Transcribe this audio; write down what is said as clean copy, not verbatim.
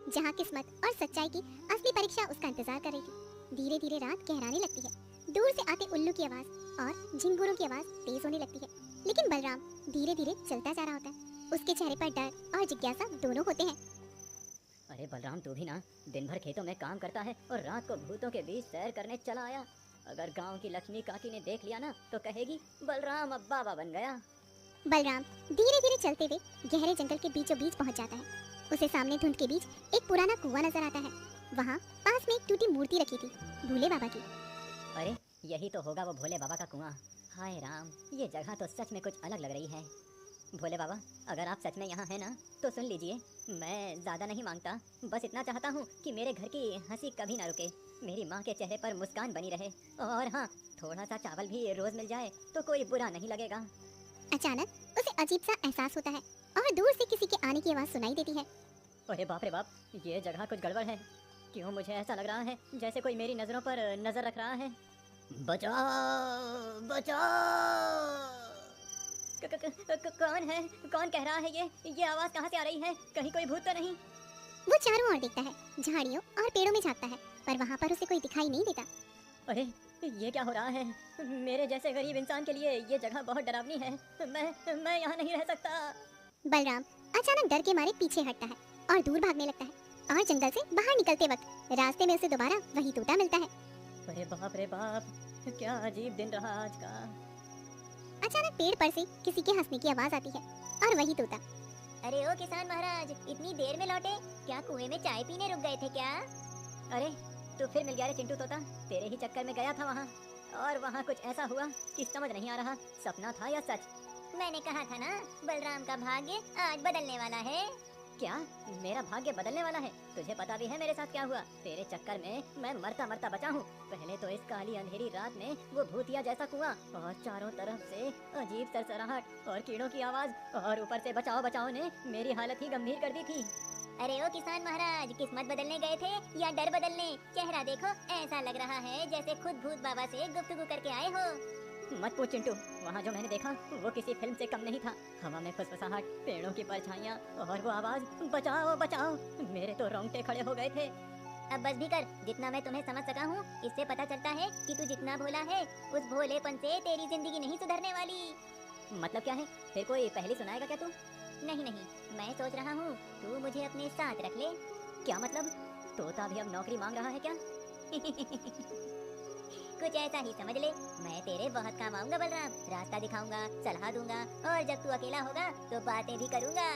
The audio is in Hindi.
जहाँ किस्मत और सच्चाई की असली परीक्षा उसका इंतजार कर रही थी। धीरे धीरे रात गहराने लगती है। दूर से आते उल्लू की आवाज और झिंगुरों की आवाज तेज होने लगती है। लेकिन बलराम धीरे धीरे चलता जा रहा होता है। उसके चेहरे पर डर और जिज्ञासा दोनों होते हैं। अरे बलराम, तू भी ना दिन भर खेतों में काम करता है और रात को भूतों के बीच सैर करने चला आया। अगर गांव की लक्ष्मी काकी ने देख लिया ना तो कहेगी बलराम अब बाबा बन गया। बलराम धीरे धीरे चलते हुए गहरे जंगल के बीचों बीच पहुंच जाता है। उसे सामने धुंध के बीच एक पुराना कुआं नजर आता है। वहाँ पास में एक टूटी मूर्ति रखी थी, भोले बाबा की। अरे यही तो होगा वो भोले बाबा का कुआं। हाय राम, ये जगह तो सच में कुछ अलग लग रही है। भोले बाबा, अगर आप सच में यहाँ हैं ना तो सुन लीजिए। मैं ज़्यादा नहीं मांगता, बस इतना चाहता हूँ कि मेरे घर की हंसी कभी ना रुके, मेरी माँ के चेहरे पर मुस्कान बनी रहे। और हाँ, थोड़ा सा चावल भी रोज़ मिल जाए तो कोई बुरा नहीं लगेगा। अचानक उसे अजीब सा एहसास होता है और दूर से किसी के आने की आवाज सुनाई देती है। अरे बाप रे बाप, ये जगह कुछ गड़बड़ है। क्यों मुझे ऐसा लग रहा है जैसे कोई मेरी नज़रों पर नज़र रख रहा है। बचाओ बचाओ! कौन है? कौन कह रहा है ये आवाज़ कहाँ से आ रही है? कहीं कोई भूत तो नहीं? वो चारों ओर देखता है, झाड़ियों और पेड़ों में झांकता है, पर वहाँ पर उसे कोई दिखाई नहीं देता। अरे ये क्या हो रहा है? मेरे जैसे गरीब इंसान के लिए ये जगह बहुत डरावनी है। मैं यहाँ नहीं रह सकता। बलराम अचानक डर के मारे पीछे हटता है और दूर भागने लगता है। और जंगल से बाहर निकलते वक्त रास्ते में उसे दोबारा वही तोता मिलता है। अरे बाप रे बाप, क्या अजीब दिन रहा आज का। अचानक पेड़ पर से किसी के हंसने की आवाज आती है और वही तोता। अरे ओ किसान महाराज, इतनी देर में लौटे? क्या कुएं में चाय पीने रुक गए थे क्या? अरे तू फिर मिल गया रे चिंटू तोता। तेरे ही चक्कर में गया था वहाँ, और वहाँ कुछ ऐसा हुआ कि समझ नहीं आ रहा सपना था या सच। मैंने कहा था ना, बलराम का भाग्य आज बदलने वाला है। क्या मेरा भाग्य बदलने वाला है? तुझे पता भी है मेरे साथ क्या हुआ? तेरे चक्कर में मैं मरता मरता बचा हूँ। पहले तो इस काली अंधेरी रात में वो भूतिया जैसा कुआं, और चारों तरफ से अजीब सरसराहट और कीड़ों की आवाज, और ऊपर से बचाओ बचाओ ने मेरी हालत ही गंभीर कर दी थी। अरे ओ किसान महाराज, किस्मत बदलने गए थे या डर बदलने? चेहरा देखो, ऐसा लग रहा है जैसे खुद भूत बाबा से गुफ्तगू करके आए हो। मत पूछ चिंटू, वहाँ जो मैंने देखा वो किसी फिल्म से कम नहीं था। हवा में फुसफुसाहट, पेड़ों की परछाइयाँ और वो आवाज बचाओ बचाओ, मेरे तो रोंगटे खड़े हो गए थे। अब बस भी कर, जितना मैं तुम्हें समझ सका हूँ इससे पता चलता है कि तू जितना भोला है, उस भोलेपन से तेरी जिंदगी नहीं सुधरने वाली। मतलब क्या है? फिर कोई पहली सुनाएगा क्या तू? नहीं नहीं, मैं सोच रहा हूँ तू मुझे अपने साथ रख ले। क्या मतलब? तोता भी अब नौकरी मांग रहा है क्या? कुछ ऐसा ही समझ ले। मैं तेरे बहुत काम आऊंगा बलराम, रास्ता दिखाऊंगा, सलाह दूंगा, और जब तू अकेला होगा तो बातें भी करूंगा।